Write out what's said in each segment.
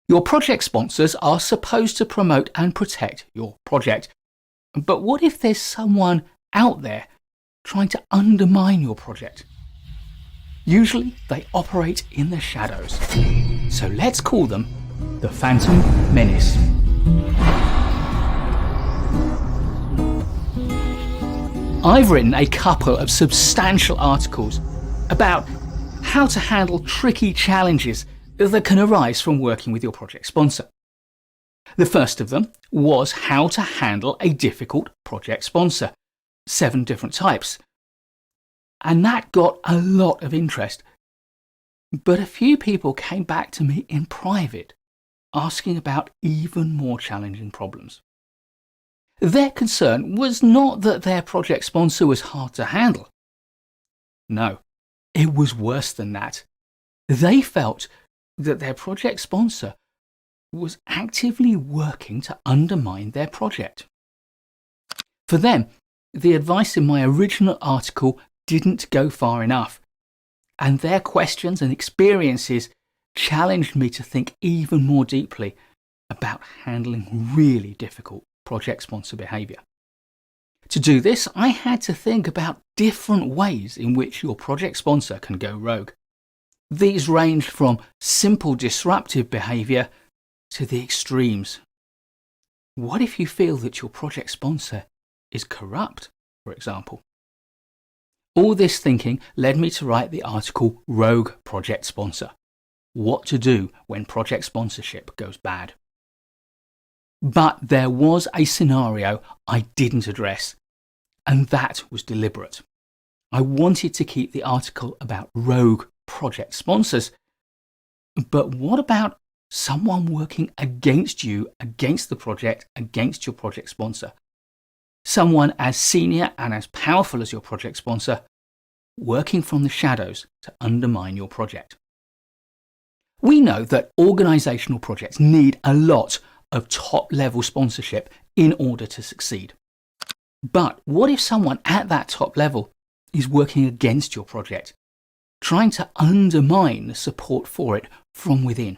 Your project sponsors are supposed to promote and protect your project. But what if there's someone out there trying to undermine your project? Usually they operate in the shadows. So let's call them the Phantom Menace. I've written a couple of substantial articles about how to handle tricky challenges that can arise from working with your project sponsor. The first of them was how to handle a difficult project sponsor, 7 different types. And that got a lot of interest. But a few people came back to me in private, asking about even more challenging problems. Their concern was not that their project sponsor was hard to handle. No, it was worse than that. They felt that their project sponsor was actively working to undermine their project. For them, the advice in my original article didn't go far enough, and their questions and experiences challenged me to think even more deeply about handling really difficult project sponsor behaviour. To do this, I had to think about different ways in which your project sponsor can go rogue. These ranged from simple disruptive behaviour to the extremes. What if you feel that your project sponsor is corrupt, for example? All this thinking led me to write the article Rogue Project Sponsor: What to Do When Project Sponsorship Goes Bad. But there was a scenario I didn't address, and that was deliberate. I wanted to keep the article about rogue project sponsors, but what about someone working against you, against the project, against your project sponsor? Someone as senior and as powerful as your project sponsor, working from the shadows to undermine your project. We know that organisational projects need a lot of top-level sponsorship in order to succeed. But what if someone at that top level is working against your project, trying to undermine the support for it from within?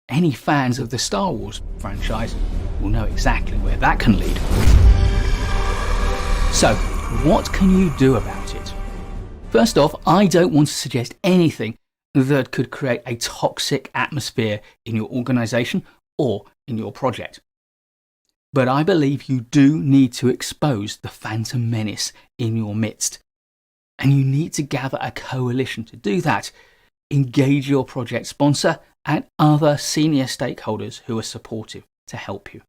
Any fans of the Star Wars franchise will know exactly where that can lead. So, what can you do about it? First off, I don't want to suggest anything that could create a toxic atmosphere in your organisation or in your project. But I believe you do need to expose the Phantom Menace in your midst. And you need to gather a coalition to do that. Engage your project sponsor and other senior stakeholders who are supportive to help you.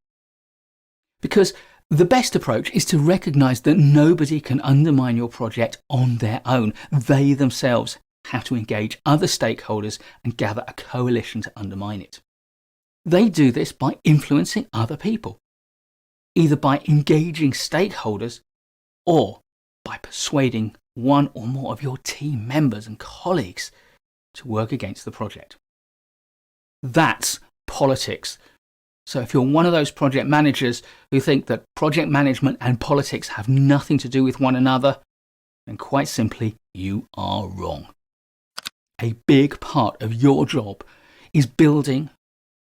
Because the best approach is to recognise that nobody can undermine your project on their own. They themselves have to engage other stakeholders and gather a coalition to undermine it. They do this by influencing other people, either by engaging stakeholders or by persuading one or more of your team members and colleagues to work against the project. That's politics. So if you're one of those project managers who think that project management and politics have nothing to do with one another, then quite simply, you are wrong. A big part of your job is building,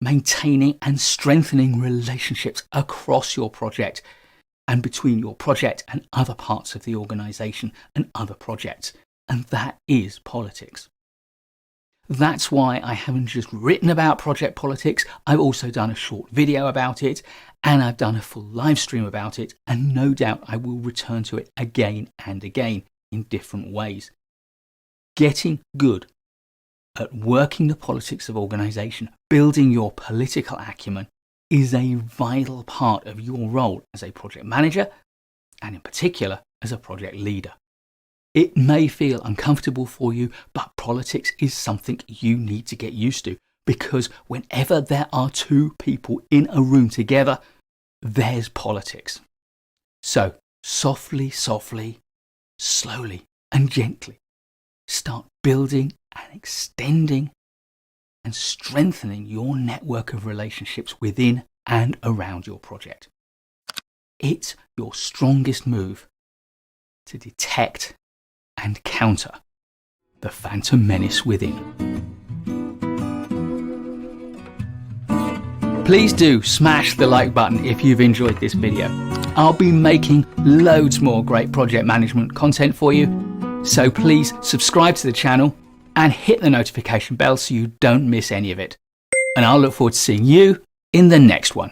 maintaining and strengthening relationships across your project and between your project and other parts of the organisation and other projects. And that is politics. That's why I haven't just written about project politics, I've also done a short video about it, and I've done a full live stream about it, and no doubt I will return to it again and again in different ways. Getting good at working the politics of organisation, building your political acumen, is a vital part of your role as a project manager, and in particular as a project leader. It may feel uncomfortable for you, but politics is something you need to get used to, because whenever there are 2 people in a room together, there's politics. So softly, slowly and gently, start building and extending and strengthening your network of relationships within and around your project. It's your strongest move to detect and counter the Phantom Menace within. Please do smash the like button if you've enjoyed this video. I'll be making loads more great project management content for you, so please subscribe to the channel and hit the notification bell so you don't miss any of it. And I'll look forward to seeing you in the next one.